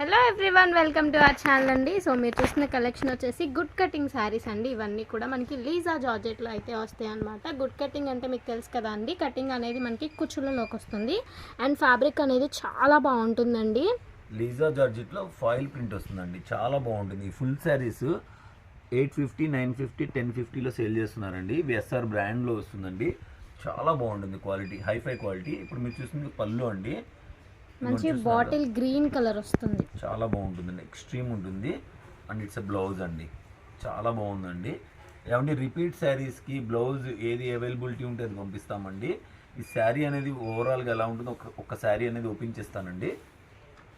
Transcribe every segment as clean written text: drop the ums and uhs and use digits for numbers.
Hello everyone, welcome to our channel అండి. So మీరు చూసిన కలెక్షన్ వచ్చేసి గుడ్ కటింగ్ శారీస్ అండి. ఇవన్నీ కూడా మనకి లీజా జార్జెట్లో అయితే వస్తాయి అనమాట. గుడ్ కటింగ్ అంటే మీకు తెలుసు కదా అండి, కటింగ్ అనేది మనకి కుచ్చులలోకి వస్తుంది అండ్ ఫ్యాబ్రిక్ అనేది చాలా బాగుంటుందండి. లీజా జార్జెట్లో ఫాయిల్ ప్రింట్ వస్తుందండి, చాలా బాగుంటుంది. ఫుల్ శారీస్ 850, 950, 1050లో సేల్ చేస్తున్నారండి. ఎస్ఆర్ బ్రాండ్లో వస్తుందండి, చాలా బాగుంటుంది. Quality hifi quality. ఇప్పుడు మీరు చూస్తుంది పళ్ళు అండి, మంచి బాటిల్ గ్రీన్ కలర్ వస్తుంది, చాలా బాగుంటుందండి. ఎక్స్ట్రీమ్ ఉంటుంది అండ్ ఇట్స్ బ్లౌజ్ అండి, చాలా బాగుందండి. ఏమంటే రిపీట్ శారీస్కి బ్లౌజ్ ఏది అవైలబిలిటీ ఉంటే అది పంపిస్తామండి. ఈ శారీ అనేది ఓవరాల్గా ఎలా ఉంటుందో ఒక శారీ అనేది ఓపెన్ చేస్తానండి.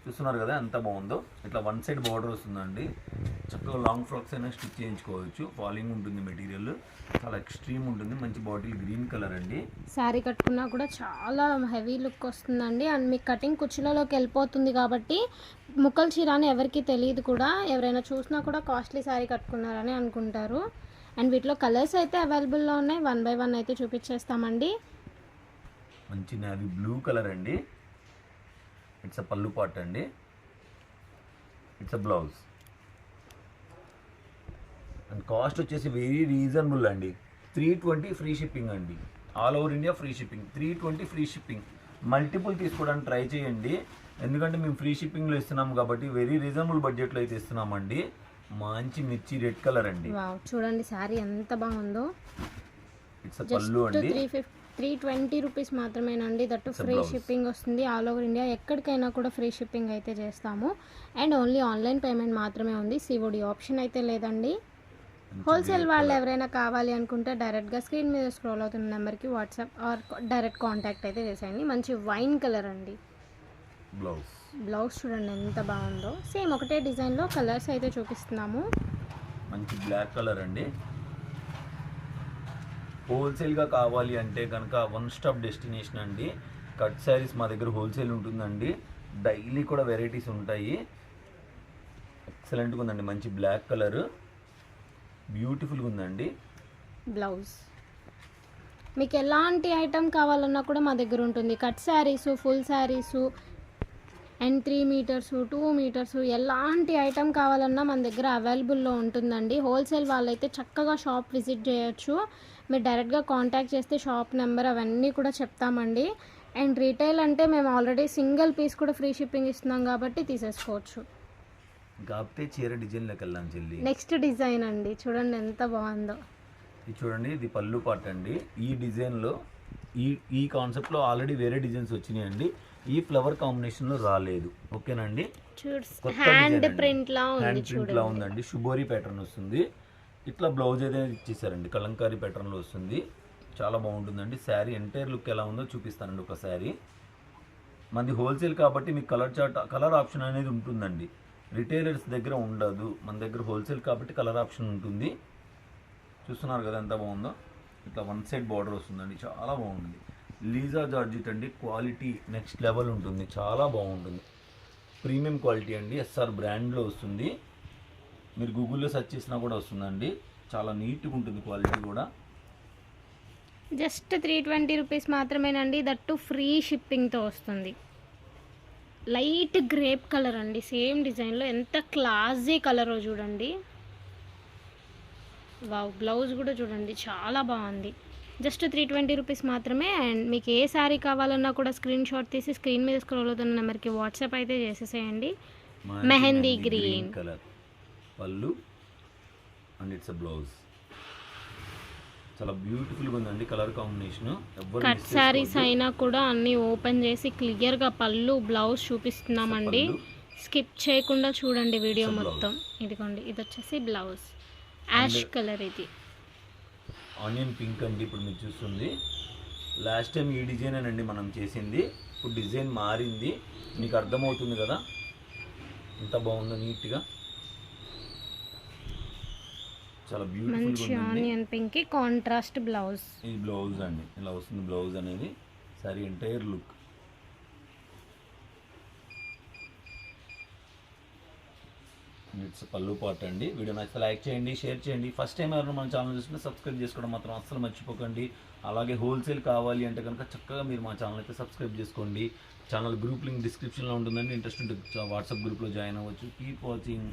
చూస్తున్నారు కదా ఎంత బాగుందో. ఇట్లా వన్ సైడ్ బార్డర్ వస్తుందండి. చక్కగా లాంగ్ ఫ్రాక్స్ అయినా స్టిచ్ చేయించుకోవచ్చు. ఫాలింగ్ ఉంటుంది, మెటీరియల్ చాలా ఎక్స్ట్రీమ్ ఉంటుంది. మంచి బాటిల్ గ్రీన్ కలర్ అండి. శారీ కట్టుకున్నా కూడా చాలా హెవీ లుక్ వస్తుందండి. అండ్ మీకు కటింగ్ కుచ్చులలోకి వెళ్ళిపోతుంది కాబట్టి ముక్కల చీర అని ఎవరికి తెలియదు కూడా. ఎవరైనా చూసినా కూడా కాస్ట్లీ శారీ కట్టుకున్నారని అనుకుంటారు. అండ్ వీటిలో కలర్స్ అయితే అవైలబుల్లో ఉన్నాయి. 1 by 1 అయితే చూపించేస్తామండి. మంచి నావీ బ్లూ కలర్ అండి. ఇట్స్ అ పళ్ళు పార్ట్ అండి, it's a blouse. And cost వచ్చేసి వెరీ రీజనబుల్ అండి. 320 ఫ్రీ షిప్పింగ్ అండి. All over India free shipping. 320 free shipping. Multiple తీసుకోవడానికి ట్రై చేయండి, ఎందుకంటే మేము ఫ్రీ షిప్పింగ్లో ఇస్తున్నాం కాబట్టి వెరీ రీజనబుల్ బడ్జెట్లో అయితే ఇస్తున్నామండి. మంచి మిర్చి రెడ్ కలర్ అండి. చూడండి శారీ ఎంత బాగుందో. ఇట్స్ అ పళ్ళు అండి. 320 రూపీస్ మాత్రమేనండి. దట్టు ఫ్రీ షిప్పింగ్ వస్తుంది. ఆల్ ఓవర్ ఇండియా ఎక్కడికైనా కూడా ఫ్రీ షిప్పింగ్ అయితే చేస్తాము. అండ్ ఓన్లీ ఆన్లైన్ పేమెంట్ మాత్రమే ఉంది, సిఓడి ఆప్షన్ అయితే లేదండి. హోల్సేల్ వాళ్ళు ఎవరైనా కావాలి అనుకుంటే డైరెక్ట్గా స్క్రీన్ మీద స్క్రోల్ అవుతున్న నెంబర్కి వాట్సాప్ ఆర్ డైరెక్ట్ కాంటాక్ట్ అయితే చేసేయండి. మంచి వైన్ కలర్ అండి. బ్లౌజ్ చూడండి ఎంత బాగుందో. సేమ్ ఒకటే డిజైన్లో కలర్స్ అయితే చూపిస్తున్నాము. మంచి బ్లాక్ కలర్ అండి. హోల్సేల్గా కావాలి అంటే కనుక వన్ స్టాప్ డెస్టినేషన్ అండి. కట్ శారీస్ మా దగ్గర హోల్సేల్ ఉంటుందండి. డైలీ కూడా వెరైటీస్ ఉంటాయి. ఎక్సలెంట్గా ఉందండి. మంచి బ్లాక్ కలర్, బ్యూటిఫుల్గా ఉందండి. బ్లౌజ్ మీకు ఎలాంటి ఐటమ్ కావాలన్నా కూడా మా దగ్గర ఉంటుంది. Cut saris, full saris and 3 metres, 2 metres ఎలాంటి ఐటమ్ కావాలన్నా మన దగ్గర అవైలబుల్లో ఉంటుందండి. హోల్సేల్ వాళ్ళైతే చక్కగా షాప్ విజిట్ చేయొచ్చు. మీరు డైరెక్ట్గా కాంటాక్ట్ చేస్తే షాప్ నెంబర్ అవన్నీ కూడా చెప్తామండి. అండ్ రీటైల్ అంటే మేము ఆల్రెడీ సింగిల్ పీస్ కూడా ఫ్రీ షిప్పింగ్ ఇస్తున్నాం కాబట్టి తీసేసుకోవచ్చు. కాకపోతే చీర డిజైన్లోకి వెళ్దాం చెల్లి. నెక్స్ట్ డిజైన్ అండి, చూడండి ఎంత బాగుందో. ఇది చూడండి, ఇది పళ్ళు పాట అండి. ఈ డిజైన్లో ఈ కాన్సెప్ట్లో ఆల్రెడీ వేరే డిజైన్స్ వచ్చినాయండి. ఈ ఫ్లవర్ కాంబినేషన్లో రాలేదు. ఓకేనండి. హ్యాండ్ ప్రింట్ లా ఉందండి. శుభోరి ప్యాటర్న్ వస్తుంది. ఇట్లా బ్లౌజ్ అయితే ఇచ్చేసారండి, కలంకారీ ప్యాటర్న్లో వస్తుంది. చాలా బాగుంటుందండి. శారీ ఎంటైర్ లుక్ ఎలా ఉందో చూపిస్తానండి. ఒక శారీ మనది హోల్సేల్ కాబట్టి మీకు కలర్ ఆప్షన్ అనేది ఉంటుందండి. రిటైలర్స్ దగ్గర ఉండదు, మన దగ్గర హోల్సేల్ కాబట్టి కలర్ ఆప్షన్ ఉంటుంది. చూస్తున్నారు కదా ఎంత బాగుందో. ఇట్లా వన్ సైడ్ బార్డర్ వస్తుందండి, చాలా బాగుంటుంది. లీజా జార్జెట్ అండి, క్వాలిటీ నెక్స్ట్ లెవెల్ ఉంటుంది, చాలా బాగుంటుంది. ప్రీమియం క్వాలిటీ అండి, ఎస్ఆర్ బ్రాండ్లో వస్తుంది. మీరు గూగుల్లో సెర్చ్ చేసినా కూడా వస్తుందండి. చాలా నీట్గా ఉంటుంది, క్వాలిటీ కూడా. జస్ట్ 320 రూపీస్ మాత్రమేనండి. దట్టు ఫ్రీ షిప్పింగ్తో వస్తుంది. లైట్ గ్రేప్ కలర్ అండి, సేమ్ డిజైన్లో ఎంత క్లాసీ కలరో చూడండి. వావ్, బ్లౌజ్ కూడా చూడండి చాలా బాగుంది. జస్ట్ 320 రూపీస్ మాత్రమే. అండ్ మీకు ఏ శారీ కావాలన్నా కూడా స్క్రీన్ షాట్ తీసి స్క్రీన్ మీద స్క్రోల్ అవుతున్న నెంబర్కి వాట్సాప్ అయితే చేసేసేయండి. మెహందీ గ్రీన్ కలర్ పళ్ళు అండ్ ఇట్స్ బ్లౌజ్. చాలా బ్యూటిఫుల్గా ఉందండి కలర్ కాంబినేషన్. కట్ శారీస్ అయినా కూడా అన్నీ ఓపెన్ చేసి క్లియర్గా పళ్ళు బ్లౌజ్ చూపిస్తున్నామండి. స్కిప్ చేయకుండా చూడండి వీడియో మొత్తం. ఇదిగోండి, ఇది వచ్చేసి బ్లౌజ్ యాష్ కలర్, ఇది ఆనియన్ పింక్ అండి. ఇప్పుడు మీరు చూస్తుంది లాస్ట్ టైం ఈ డిజైన్ అండి మనం చేసింది. ఇప్పుడు డిజైన్ మారింది, మీకు అర్థమవుతుంది కదా ఎంత బాగుందో. నీట్గా చాలా beautiful onion pink contrast blouse. ఇది బ్లౌజ్ అండి, ఇలా వస్తుంది బ్లౌజ్ అనేది. Sorry entire look. ఇట్స్ పళ్ళు పాట అండి. వీడియో నచ్చితే లైక్ చేయండి, షేర్ చేయండి. ఫస్ట్ టైం ఎవరైనా మన ఛానల్ చూస్తుంటే సబ్స్క్రైబ్ చేసుకోవడం మాత్రం అస్సలు మర్చిపోకండి. అలాగే హోల్సేల్ కావాలి అంటే కనుక చక్కగా మీరు మా ఛానల్ అయితే సబ్స్క్రైబ్ చేసుకోండి. ఛానల్ గ్రూప్ లింక్ డిస్క్రిప్షన్లో ఉంటుందండి. ఇంట్రెస్ట్ ఉంటే వాట్సాప్ గ్రూప్లో జాయిన్ అవ్వచ్చు. Keep watching.